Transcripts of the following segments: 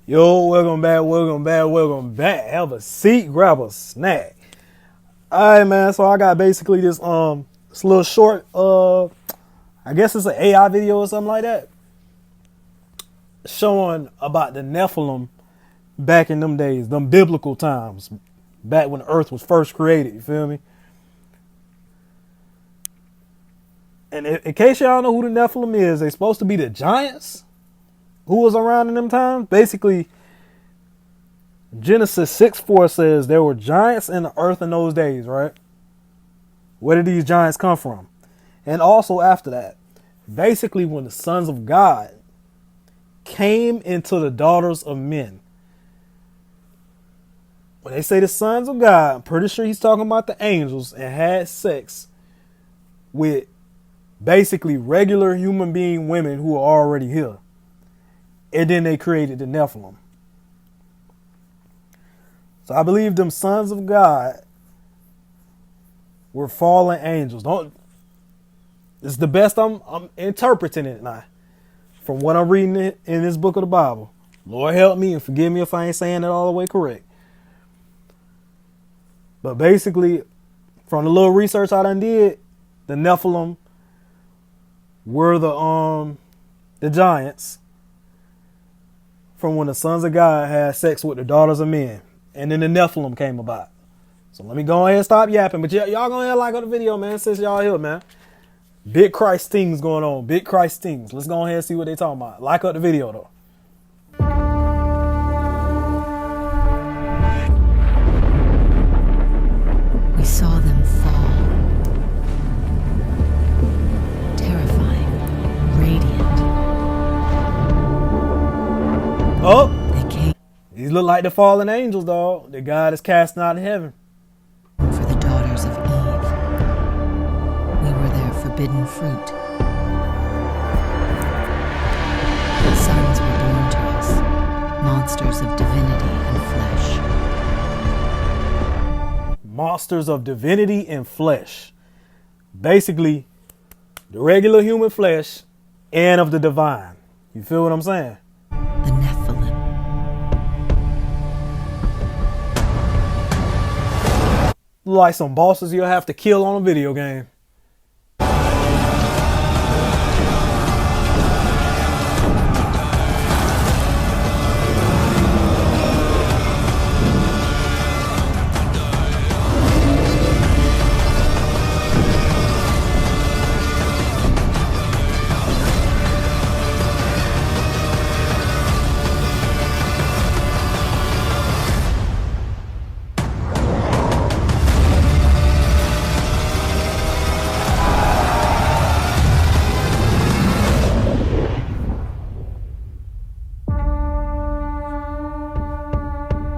Yo, welcome back, welcome back, welcome back. Have a seat, grab a snack. Alright, man, so I got basically this little short I guess it's an AI video or something like that, showing about the Nephilim back in them days, them biblical times, back when the earth was first created, you feel me? And in case y'all know who the Nephilim is, they supposed to be the giants who was around in them times. Basically, Genesis 6:4 says there were giants in the earth in those days, right? Where did these giants come from? And also after that, basically when the sons of God came into the daughters of men. When they say the sons of God, I'm pretty sure he's talking about the angels, and had sex with basically regular human being women who are already here. And then they created the Nephilim. So I believe them sons of God were fallen angels. It's the best I'm interpreting it now, from what I'm reading it in this book of the Bible. Lord help me and forgive me if I ain't saying it all the way correct. But basically, from the little research I done did, the Nephilim were the giants from when the sons of God had sex with the daughters of men. And then the Nephilim came about. So let me go ahead and stop yapping. But y'all go ahead and like on the video, man, since y'all here, man. Big Christ things going on. Big Christ things. Let's go ahead and see what they talking about. Like up the video, though. We saw them fall. Terrifying. Radiant. Oh! These look like the fallen angels, dog. The God is casting out of heaven. For the daughters of Eve. We were their forbidden fruit. Sons were born to us. Monsters of divinity and flesh. Monsters of divinity and flesh. Basically, the regular human flesh and of the divine. You feel what I'm saying? The Nephilim. Like some bosses you'll have to kill on a video game.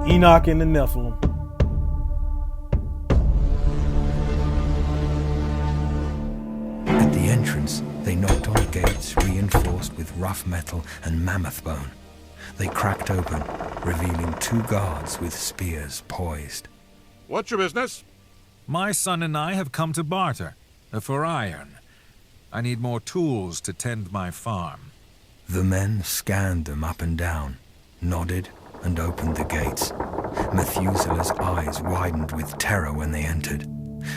Enoch and the Nephilim. At the entrance, they knocked on gates reinforced with rough metal and mammoth bone. They cracked open, revealing two guards with spears poised. What's your business? My son and I have come to barter, for iron. I need more tools to tend my farm. The men scanned them up and down, nodded, and opened the gates. Methuselah's eyes widened with terror when they entered.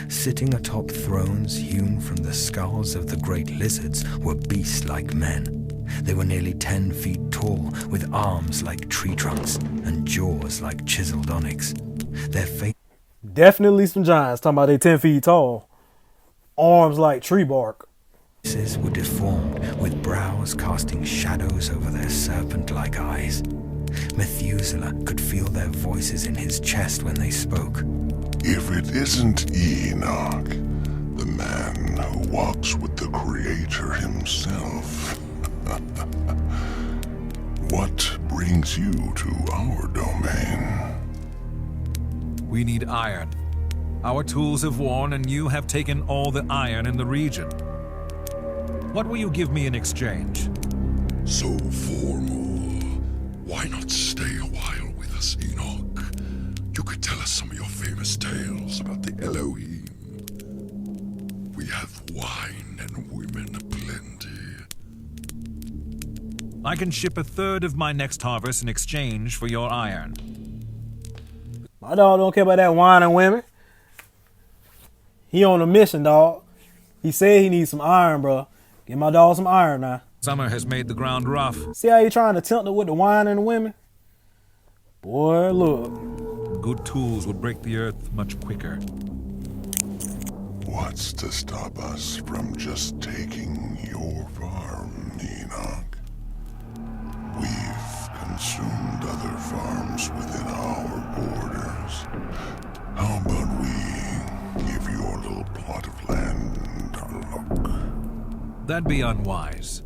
Sitting atop thrones hewn from the skulls of the great lizards were beast-like men. They were nearly 10 feet tall, with arms like tree trunks and jaws like chiseled onyx. Their faces Definitely some giants talking about they 10 feet tall. Arms like tree bark. were deformed, with brows casting shadows over their serpent-like eyes. Methuselah could feel their voices in his chest when they spoke. If it isn't Enoch, the man who walks with the Creator himself, what brings you to our domain? We need iron. Our tools have worn, and you have taken all the iron in the region. What will you give me in exchange? So formal. Why not stay a while with us, Enoch? You could tell us some of your famous tales about the Elohim. We have wine and women aplenty. I can ship a third of my next harvest in exchange for your iron. My dog don't care about that wine and women. He on a mission, dog. He said he needs some iron, bro. Give my dog some iron now. Summer has made the ground rough. See how you trying to tempt it with the wine and the women? Boy, look. Good tools would break the earth much quicker. What's to stop us from just taking your farm, Enoch? We've consumed other farms within our borders. How about we give your little plot of land a look? That'd be unwise.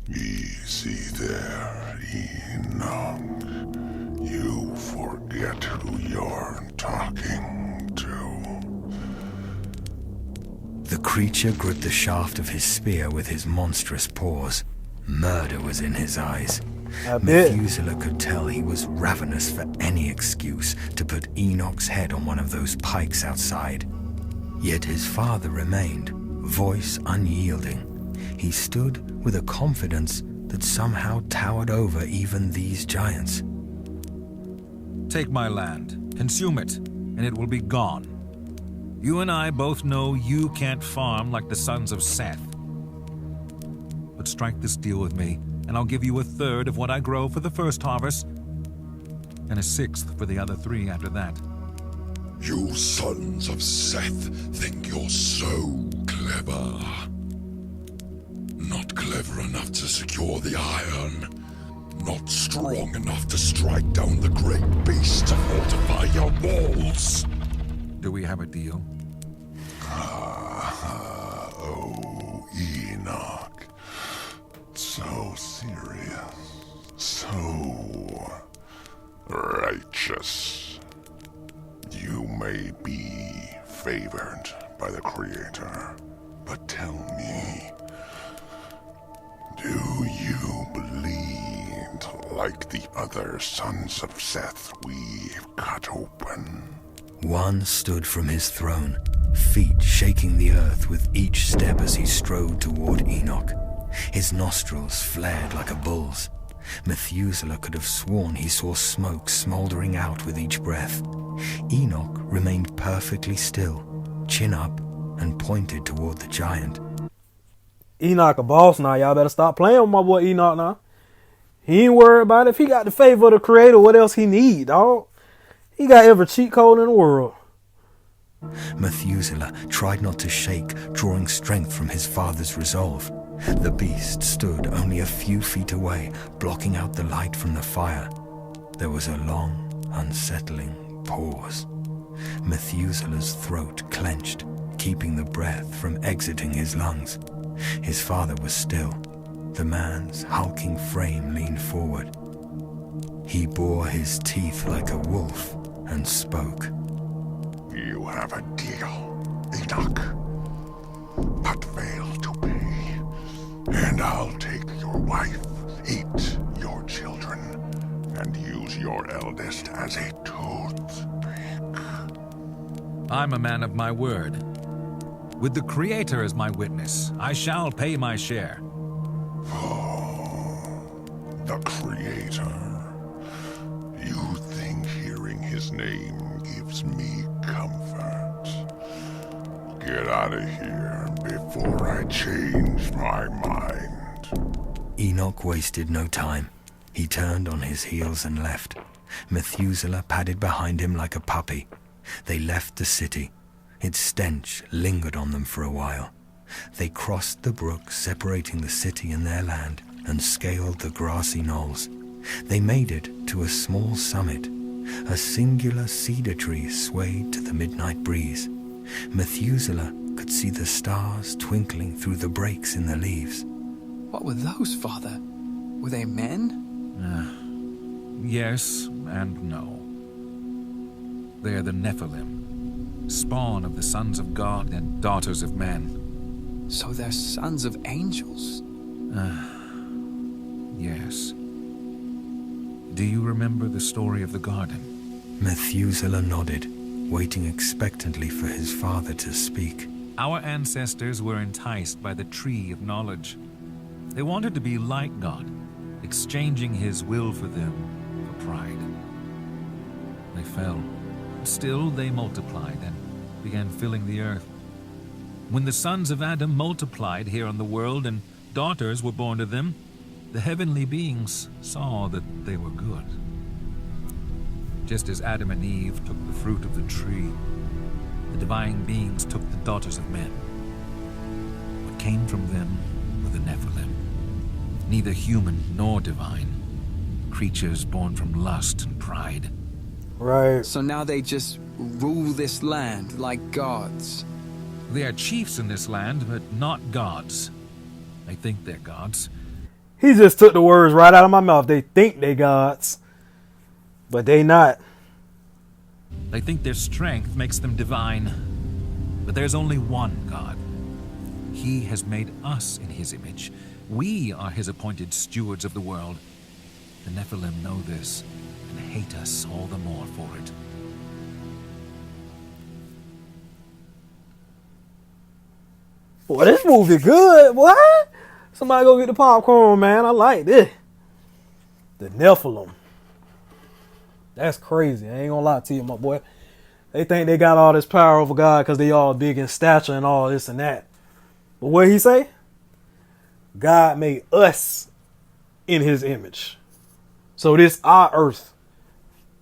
Easy there, Enoch. You forget who you're talking to. The creature gripped the shaft of his spear with his monstrous paws. Murder was in his eyes. I bet. Methuselah could tell he was ravenous for any excuse to put Enoch's head on one of those pikes outside. Yet his father remained, voice unyielding. He stood with a confidence that somehow towered over even these giants. Take my land, consume it, and it will be gone. You and I both know you can't farm like the sons of Seth. But strike this deal with me, and I'll give you a third of what I grow for the first harvest, and a sixth for the other 3 after that. You sons of Seth think you're so clever. Not clever enough to secure the iron. Not strong enough to strike down the great beast to fortify your walls. Do we have a deal? Oh, Enoch. So serious. So righteous. You may be favored by the Creator, but tell me, do you bleed like the other sons of Seth we've cut open? One stood from his throne, feet shaking the earth with each step as he strode toward Enoch. His nostrils flared like a bull's. Methuselah could have sworn he saw smoke smoldering out with each breath. Enoch remained perfectly still, chin up, and pointed toward the giant. Enoch a boss now. Y'all better stop playing with my boy Enoch now. He ain't worried about it. If he got the favor of the Creator, what else he need, dog? He got every cheat code in the world. Methuselah tried not to shake, drawing strength from his father's resolve. The beast stood only a few feet away, blocking out the light from the fire. There was a long, unsettling pause. Methuselah's throat clenched, keeping the breath from exiting his lungs. His father was still. The man's hulking frame leaned forward. He bore his teeth like a wolf and spoke. You have a deal, Enoch, but fail to pay, and I'll take your wife, eat your children, and use your eldest as a toothpick. I'm a man of my word. With the Creator as my witness, I shall pay my share. Oh, the Creator. You think hearing his name gives me comfort? Get out of here before I change my mind. Enoch wasted no time. He turned on his heels and left. Methuselah padded behind him like a puppy. They left the city. Its stench lingered on them for a while. They crossed the brook separating the city and their land and scaled the grassy knolls. They made it to a small summit. A singular cedar tree swayed to the midnight breeze. Methuselah could see the stars twinkling through the breaks in the leaves. What were those, Father? Were they men? Yes and no. They're the Nephilim, spawn of the sons of God and daughters of men. So they're sons of angels? Yes. Do you remember the story of the garden? Methuselah nodded, waiting expectantly for his father to speak. Our ancestors were enticed by the tree of knowledge. They wanted to be like God, exchanging his will for them for pride. They fell. Still they multiplied and began filling the earth. When the sons of Adam multiplied here on the world and daughters were born to them, the heavenly beings saw that they were good. Just as Adam and Eve took the fruit of the tree, the divine beings took the daughters of men. What came from them were the Nephilim, neither human nor divine, creatures born from lust and pride. Right. So now they just rule this land like gods. They are chiefs in this land, but not gods. They think they're gods. He just took the words right out of my mouth. They think they gods, but they not. They think their strength makes them divine. But there's only one God. He has made us in his image. We are his appointed stewards of the world. The Nephilim know this and hate us all the more for it. Boy, this movie good, boy. Somebody go get the popcorn, man. I like this. The Nephilim. That's crazy. I ain't gonna lie to you, my boy. They think they got all this power over God because they all big in stature and all this and that. But what he say? God made us in his image. So this our earth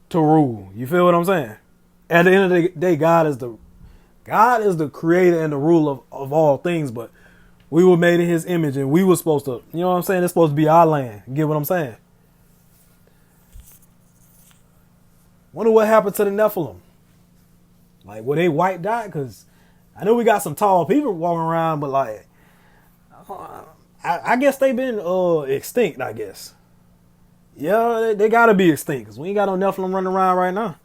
to rule. You feel what I'm saying? At the end of the day, God is the creator and the ruler of all things, but we were made in his image and we were supposed to, you know what I'm saying? It's supposed to be our land. You get what I'm saying? Wonder what happened to the Nephilim. Like, were they wiped out? Because I know we got some tall people walking around, but like, I guess they've been extinct, I guess. Yeah, they got to be extinct because we ain't got no Nephilim running around right now.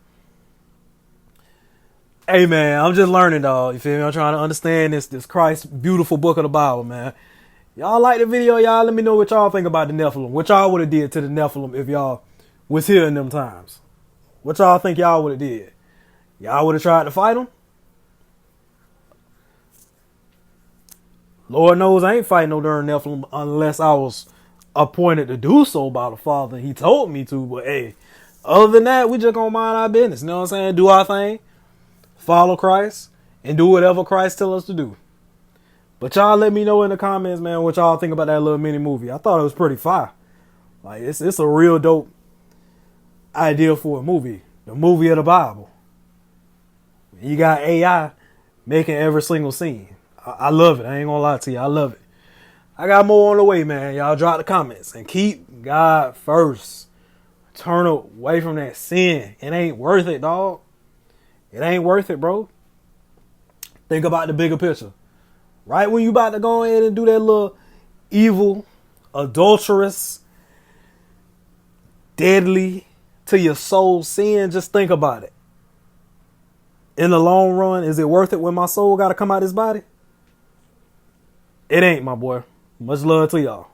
Hey, man, I'm just learning, dog. You feel me? I'm trying to understand this Christ's beautiful book of the Bible, man. Y'all like the video? Y'all let me know what y'all think about the Nephilim. What y'all would have did to the Nephilim if y'all was here in them times. What y'all think y'all would have did? Y'all would have tried to fight them? Lord knows I ain't fighting no darn Nephilim unless I was appointed to do so by the Father. He told me to, but hey, other than that, we just gonna mind our business. You know what I'm saying? Do our thing. Follow Christ and do whatever Christ tell us to do. But y'all let me know in the comments, man, what y'all think about that little mini movie. I thought it was pretty fire. Like, it's a real dope idea for a movie. The movie of the Bible. You got AI making every single scene. I love it. I ain't gonna lie to you. I love it. I got more on the way, man. Y'all drop the comments and keep God first. Turn away from that sin. It ain't worth it, dog. It ain't worth it, bro. Think about the bigger picture. Right when you about to go ahead and do that little evil, adulterous, deadly to your soul sin, just think about it. In the long run, is it worth it when my soul got to come out of this body? It ain't, my boy. Much love to y'all.